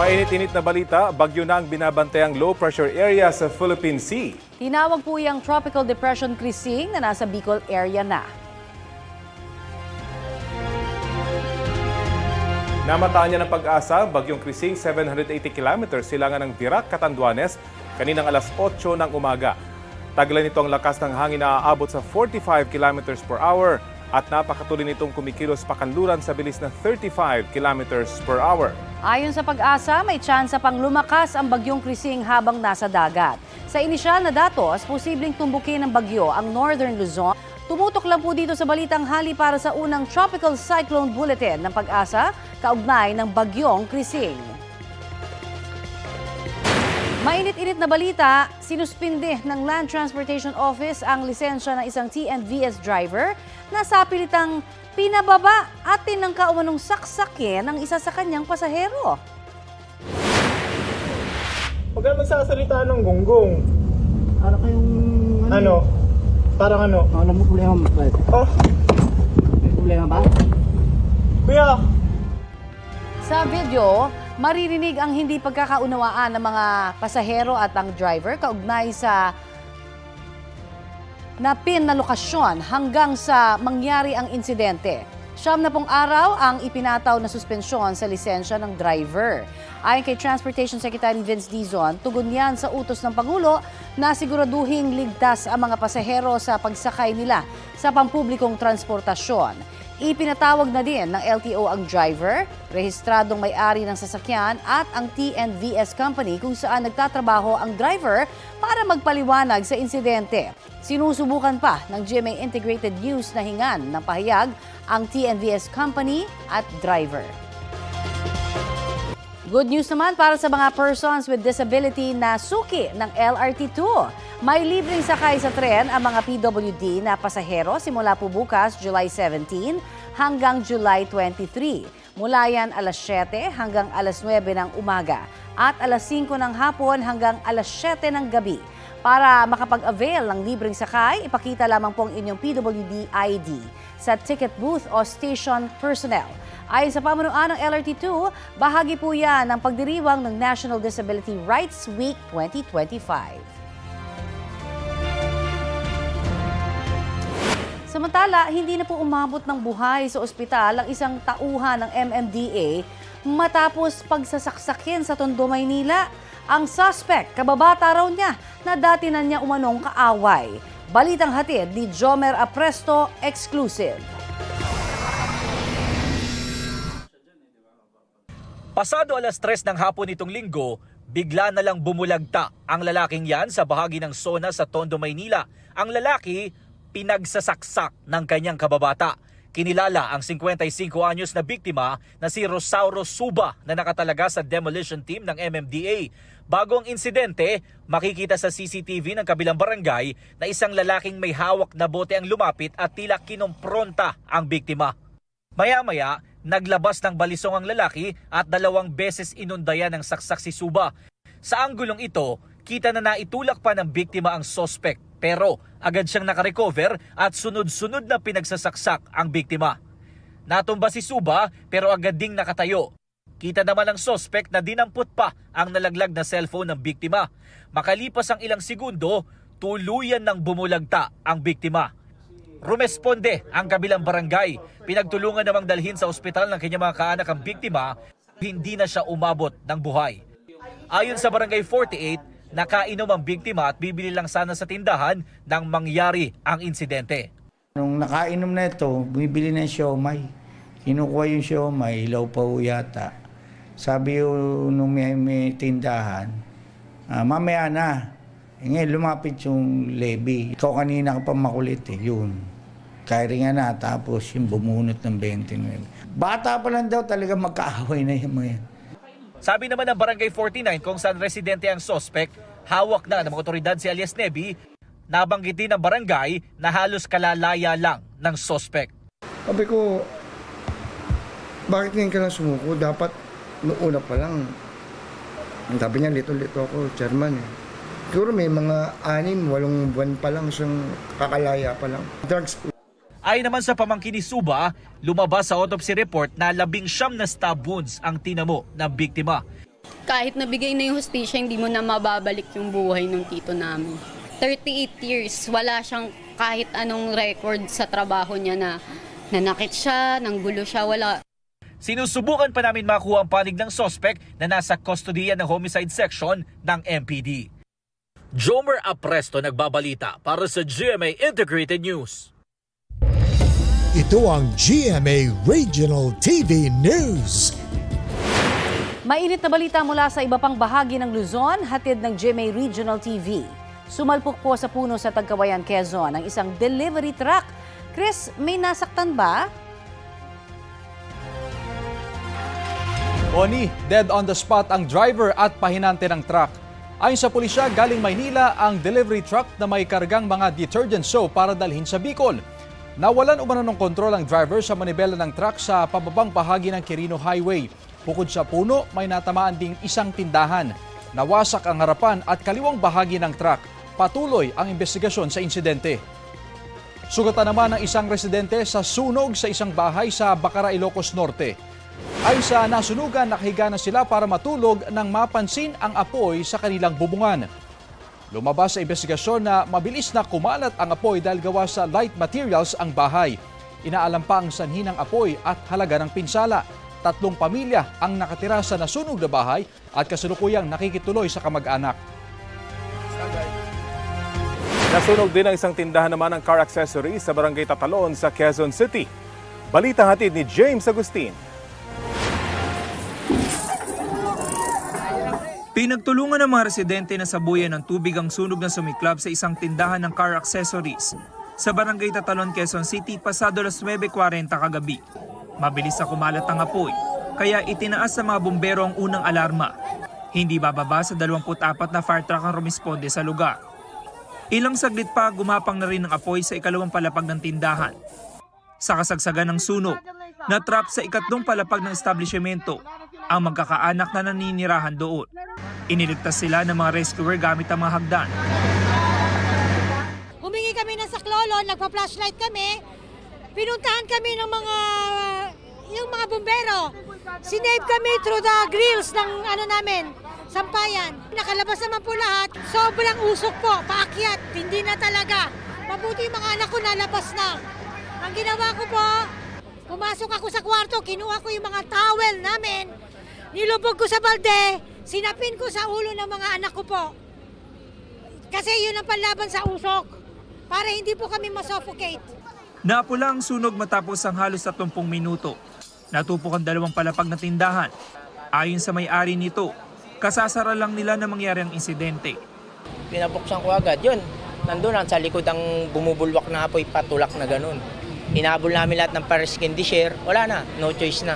Mainit-init na balita, bagyo na ang binabantayang low pressure area sa Philippine Sea. Tinawag po yung Tropical Depression Krising na nasa Bicol area na. Namataan niya ng pag-asa, bagyong Krising 780 kilometers silangan ng Virac, Catanduanes, kaninang alas 8 ng umaga. Taglay nito ang lakas ng hangin na aabot sa 45 kilometers per hour at napakatuloy nitong kumikilos pakanluran sa bilis na 35 kilometers per hour. Ayon sa pag-asa, may tsansa pang lumakas ang bagyong Krising habang nasa dagat. Sa inisyal na datos, posibleng tumbukin ng bagyo ang Northern Luzon. Tumutok lang po dito sa balitang hali para sa unang Tropical Cyclone Bulletin ng pag-asa, kaugnay ng bagyong Krising. Mainit-init na balita, sinuspinde ng Land Transportation Office ang lisensya ng isang TNVS driver na sa pilitang pinababa at tinangka umanong saksakin ng isa sa kanyang pasahero. Huwag ka magsasalita ng gonggong. Ano kayong... Ano? Parang ano? Alam mo problema ba? Oh? May problema ba? Kuya! Sa video, maririnig ang hindi pagkakaunawaan ng mga pasahero at ang driver kaugnay sa napin na lokasyon hanggang sa mangyari ang insidente. 70 araw ang ipinataw na suspensyon sa lisensya ng driver. Ayon kay Transportation Secretary Vince Dizon, tugon yan sa utos ng Pangulo na siguraduhing ligtas ang mga pasahero sa pagsakay nila sa pampublikong transportasyon. Ipinatawag na din ng LTO ang driver, rehistradong may-ari ng sasakyan at ang TNVS company kung saan nagtatrabaho ang driver para magpaliwanag sa insidente. Sinusubukan pa ng GMA Integrated News na hingan ng pahayag ang TNVS company at driver. Good news naman para sa mga persons with disability na suki ng LRT2. May libreng sakay sa tren ang mga PWD na pasahero simula po bukas, July 17 hanggang July 23. Mula yan alas 7 hanggang alas 9 ng umaga at alas 5 ng hapon hanggang alas 7 ng gabi. Para makapag-avail ng libreng sakay, ipakita lamang po ang inyong PWD ID sa ticket booth o station personnel. Ayon sa pamunuan ng LRT2, bahagi po yan ng pagdiriwang ng National Disability Rights Week 2025. Samantala, hindi na po umabot ng buhay sa ospital ang isang tauhan ng MMDA matapos pagsasaksakin sa Tondo, Maynila. Ang suspect, kababata raw niya na dati na niya umanong kaaway. Balitang hatid ni Jomer Apresto, exclusive. Pasado alas 3 ng hapon nitong linggo, bigla na lang bumulagta ang lalaking yan sa bahagi ng SONA sa Tondo, Maynila. Ang lalaki, pinagsasaksak ng kanyang kababata. Kinilala ang 55 anyos na biktima na si Rosauro Suba na nakatalaga sa demolition team ng MMDA. Bago ang insidente, makikita sa CCTV ng kabilang barangay na isang lalaking may hawak na bote ang lumapit at tila kinompronta ang biktima. Maya-maya, naglabas ng balisong ang lalaki at 2 beses inundayan ng saksak si Suba. Sa anggulong ito, kita na naitulak pa ng biktima ang suspect pero agad siyang nakarecover at sunod-sunod na pinagsasaksak ang biktima. Natumba si Suba pero agad ding nakatayo. Kita naman ang suspect na dinampot pa ang nalaglag na cellphone ng biktima. Makalipas ang ilang segundo, tuluyan ng bumulagta ang biktima. Rumesponde ang kabilang barangay. Pinagtulungan namang dalhin sa ospital ng kanyang mga kaanak ang biktima, hindi na siya umabot ng buhay. Ayon sa Barangay 48, nakainom ang biktima at bibili lang sana sa tindahan nang mangyari ang insidente. Nung nakainom na ito, bumibili ng siomay. Kinukuha yung siomay, hilaw pa ho yata. Sabi yung nung may tindahan, mamaya na. Ngayon lumapit yung levy. Ikaw kanina ka pa makulit eh, yun. Kaya nga na, tapos yung bumunot ng 29. Bata pa lang daw talaga magkaaway na yung mga yan. Sabi naman ng Barangay 49 kung saan residente ang suspect, hawak na ng mga otoridad si alias Neby, nabanggit din ng barangay na halos kalalaya lang ng suspect. Sabi ko, bakit ngayon ka lang sumuko? Dapat noong una pa lang. Sabi niya, lito-lito ako, chairman eh. Siguro may mga 6-8 buwan pa lang siyang kakalaya pa lang. Drugs po. Ayon naman sa pamangkin ni Suba, lumabas sa autopsy report na 19 na stab wounds ang tinamo ng biktima. Kahit nabigay na yung hustisya, hindi mo na mababalik yung buhay ng tito namin. 38 years, wala siyang kahit anong record sa trabaho niya na nanakit siya, nanggulo siya, wala. Sinusubukan pa namin makuha ang panig ng suspect na nasa kustodiya ng homicide section ng MPD. Jomer Apresto nagbabalita para sa GMA Integrated News. Ito ang GMA Regional TV News. Mainit na balita mula sa iba pang bahagi ng Luzon, hatid ng GMA Regional TV. Sumalpok po sa puno sa Tagkawayan, Quezon ang isang delivery truck. Chris, may nasaktan ba? Oni, dead on the spot ang driver at pahinante ng truck. Ayon sa pulisya, galing Maynila ang delivery truck na may kargang mga detergent soap para dalhin sa Bicol. Nawalan umano ng kontrol ang driver sa manibela ng truck sa pababang bahagi ng Quirino Highway. Bukod sa puno, may natamaan ding isang tindahan. Nawasak ang harapan at kaliwang bahagi ng truck. Patuloy ang investigasyon sa insidente. Sugatan naman ng isang residente sa sunog sa isang bahay sa Bacara, Ilocos Norte. Ayon sa nasunugan, nakahiga na sila para matulog nang mapansin ang apoy sa kanilang bubungan. Lumabas sa investigasyon na mabilis na kumalat ang apoy dahil gawa sa light materials ang bahay. Inaalam pa ang sanhi ng apoy at halaga ng pinsala. 3 pamilya ang nakatira sa nasunog na bahay at kasalukuyang nakikituloy sa kamag-anak. Nasunog din ang isang tindahan naman ng car accessories sa Barangay Tatalon sa Quezon City. Balitang hatid ni James Agustin. Pinagtulungan ng mga residente na sabuyan ng tubig ang sunog na sumiklab sa isang tindahan ng car accessories sa Barangay Tatalon, Quezon City pasado alas 9:40 kagabi. Mabilis na kumalat ang apoy, kaya itinaas sa mga bumbero ang unang alarma. Hindi bababa sa 24 na fire truck ang rumisponde sa lugar. Ilang saglit pa gumapang na rin ang apoy sa ikalawang palapag ng tindahan. Sa kasagsagan ng sunog, natrap sa ikatlong palapag ng establishmento ang magkakaanak na naninirahan doon. Iniligtas sila ng mga rescuer gamit ang mga hagdan. Humingi kami ng saklolo, nagpa-flashlight kami. Pinuntahan kami ng mga bumbero. Sinave kami through the grills ng sampayan. Nakalabas naman po lahat. Sobrang usok po, paakyat. Hindi na talaga. Mabuti yung mga anak ko nalabas na. Ang ginawa ko po, pumasok ako sa kwarto, kinuha ko yung mga towel namin, nilubog ko sa balde, sinapin ko sa ulo ng mga anak ko po. Kasi yun ang panlaban sa usok, para hindi po kami masuffocate. Napula ang sunog matapos ang halos 30 minuto. Natupok ang 2 palapag na tindahan. Ayon sa may-ari nito, kasasara lang nila na mangyari ang insidente. Pinabuksan ko agad, yun. Nandun sa likod ang bumubulwak na apoy, patulak na ganun. Inabol namin lahat ng fire extinguisher, wala na, no choice na.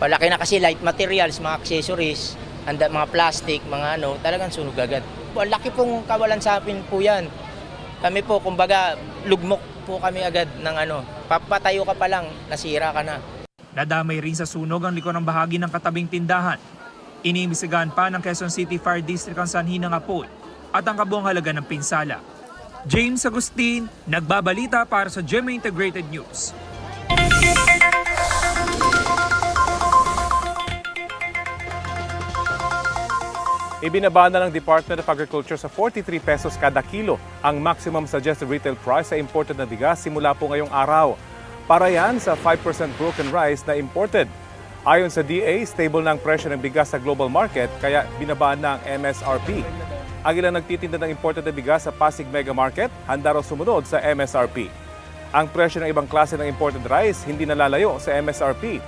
Palaki na kasi light materials, mga accessories, mga plastic, mga talagang sunog agad. Laki pong kawalan sa akin po yan. Kami po, kumbaga, lugmok po kami agad ng papatayo ka pa lang, nasira ka na. Nadamay rin sa sunog ang likod ng bahagi ng katabing tindahan. Iniimbestigahan pa ng Quezon City Fire District ang sanhi ng apoy at ang kabuang halaga ng pinsala. James Agustin, nagbabalita para sa GMA Integrated News. Ibinaba na ng Department of Agriculture sa 43 pesos kada kilo ang maximum suggested retail price sa imported na bigas simula po ngayong araw. Para yan sa 5% broken rice na imported. Ayon sa DA, stable na ang presyo ng bigas sa global market kaya binabaan na ang MSRP. Ang ilang nagtitinda ng imported na bigas sa Pasig Mega Market, handa raw sumunod sa MSRP. Ang presyo ng ibang klase ng imported rice hindi nalalayo sa MSRP.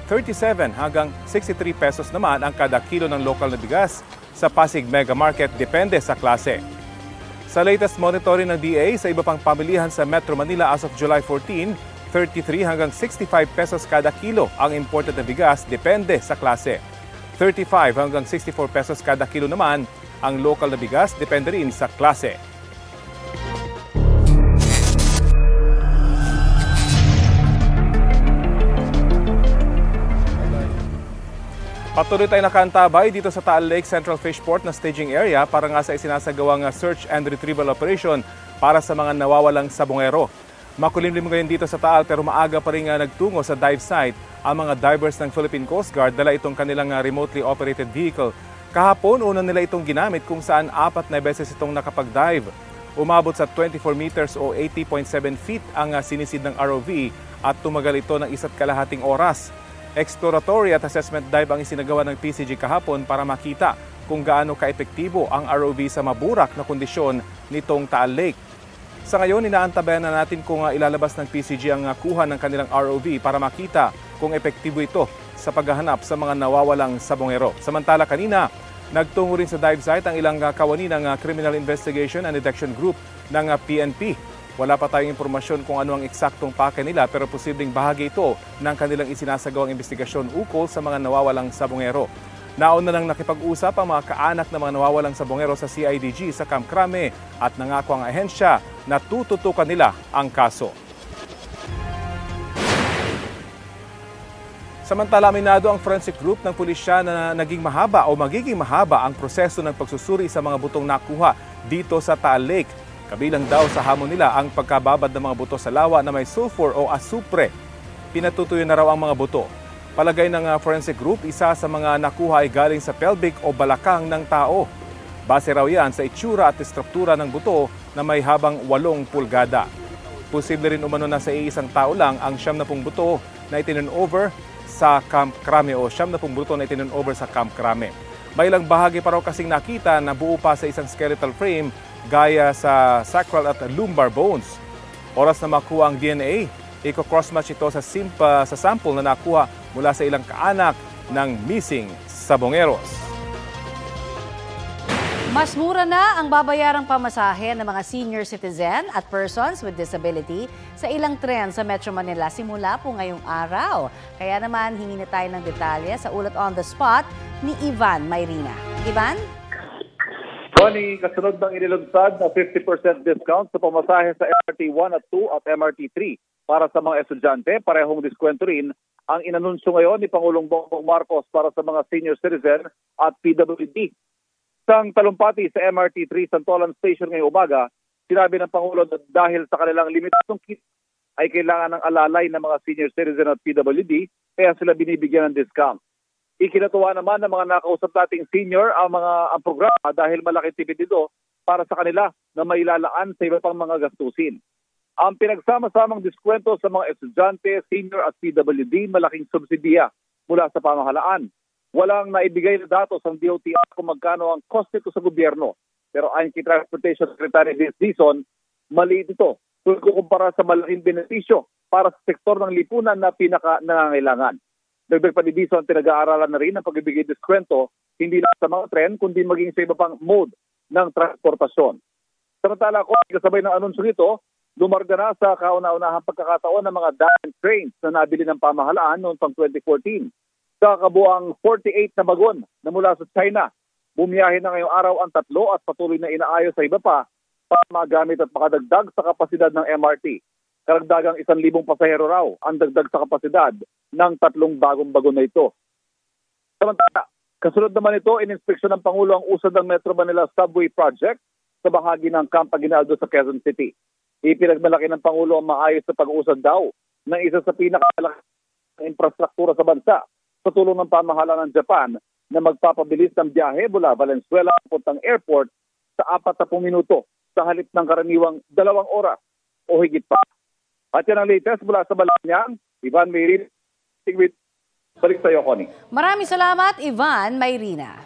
37 hanggang 63 pesos naman ang kada kilo ng lokal na bigas sa Pasig Mega Market, depende sa klase. Sa latest monitoring ng DA sa iba pang pamilihan sa Metro Manila as of July 14, 33 hanggang 65 pesos kada kilo ang imported na bigas, depende sa klase. 35 hanggang 64 pesos kada kilo naman ang local na bigas, depende rin sa klase. Patuloy tayo nakaantabay dito sa Taal Lake Central Fishport na staging area para nga sa isinasagawang search and retrieval operation para sa mga nawawalang sabongero. Makulimlim ngayon dito sa Taal pero maaga pa rin nagtungo sa dive site ang mga divers ng Philippine Coast Guard, dala itong kanilang remotely operated vehicle. Kahapon, una nila itong ginamit kung saan 4 na beses itong nakapag-dive. Umabot sa 24 meters o 80.7 feet ang sinisid ng ROV at tumagal ito ng 1.5 oras. Exploratory at assessment dive ang isinagawa ng PCG kahapon para makita kung gaano kaepektibo ang ROV sa maburak na kondisyon nitong Taal Lake. Sa ngayon, inaantabayan na natin kung ilalabas ng PCG ang kuha ng kanilang ROV para makita kung epektibo ito sa paghahanap sa mga nawawalang sabongero. Samantala kanina, nagtungo rin sa dive site ang ilang kawani ng Criminal Investigation and Detection Group ng PNP. Wala pa tayong impormasyon kung ano ang eksaktong pake nila pero posibleng bahagi ito ng kanilang isinasagawang investigasyon ukol sa mga nawawalang sabongero. Nauna nang nakipag-usap ang mga kaanak ng mga nawawalang sabongero sa CIDG sa Camp Crame at nangako ang ahensya na tututukan nila ang kaso. Samantala, aminado ang forensic group ng pulisya na naging mahaba o magiging mahaba ang proseso ng pagsusuri sa mga butong nakuha dito sa Taal Lake. Kabilang daw sa hamon nila ang pagkababad ng mga buto sa lawa na may sulfur o asupre. Pinatutuyo na raw ang mga buto. Palagay ng forensic group, isa sa mga nakuha ay galing sa pelvic o balakang ng tao. Base raw yan sa itsura at struktura ng buto na may habang 8 pulgada. Posible rin umano na sa iisang tao lang ang 70 buto na itinurnover sa Camp Crame o 70 buto na itinurnover sa Camp Crame. May ilang bahagi pa raw kasing nakita na buo pa sa isang skeletal frame gaya sa sacral at lumbar bones. Oras na makuha ang DNA, iko-crossmatch ito sa sample na nakuha mula sa ilang kaanak ng missing sabongeros. Mas mura na ang babayarang pamasahe ng mga senior citizen at persons with disability sa ilang tren sa Metro Manila simula po ngayong araw. Kaya naman hingi na tayo ng detalye sa ulat on the spot ni Ivan Mayrina. Ivan? Connie, kasunod ng inilunsad na 50% discount sa pamasahe sa MRT 1 at 2 at MRT 3 para sa mga estudyante, parehong diskwento rin ang inanunsyo ngayon ni Pangulong Bongbong Marcos para sa mga senior citizen at PWD. Isang talumpati sa MRT 3 Santolan Station ngayong umaga, sinabi ng Pangulo na dahil sa kanilang limitadong kita ay kailangan ng alalay ng mga senior citizen at PWD kaya sila binibigyan ng discount. Ikinatuwa naman ng mga nakausap nating senior ang programa dahil malaking tipid dito para sa kanila na mailalaan sa iba pang mga gastusin. Ang pinagsama-samang diskwento sa mga estudyante, senior at PWD malaking subsidiya mula sa pamahalaan. Walang naibigay na datos ang DOTR kung magkano ang cost nito sa gobyerno. Pero ayon kay Transportation Secretary Vince Dizon, maliit ito kung kukumpara sa malaking benepisyo para sa sektor ng lipunan na pinaka-nangangailangan. Dagdag pa ni Dizon, pinag-aaralan na rin ang pagbibigay diskwento hindi lang sa mga tren kundi maging sa iba pang mode ng transportasyon. Samantala ko, kasabay ng anunsyo nito, dumarga na sa kauna-unahang pagkakataon ng mga diamond trains na nabili ng pamahalaan noong pang 2014. Sa kabuang 48 na bagon na mula sa China, bumiyahe na ngayong araw ang 3 at patuloy na inaayos sa iba pa para magamit at makadagdag sa kapasidad ng MRT. Karagdagang 1,000 pasahero raw ang dagdag sa kapasidad ng 3 bagong bagon na ito. Samantala, kasunod naman ito, ininspeksyon ng Pangulo ang usad ng Metro Manila Subway Project sa bahagi ng Camp Aguinaldo sa Quezon City. Ipinagmalaki ng Pangulo ang maayos na pag-uusad daw ng isa sa pinakamalaking infrastruktura sa bansa sa tulong ng pamahalaan ng Japan na magpapabilis ng biyahe mula Valenzuela papuntang airport sa 40 minuto sa halip ng karaniwang 2 oras o higit pa. At yan ang latest mula sa Malacanang. Ivan Mayrina. Balik sa iyo, Connie. Maraming salamat, Ivan Mayrina.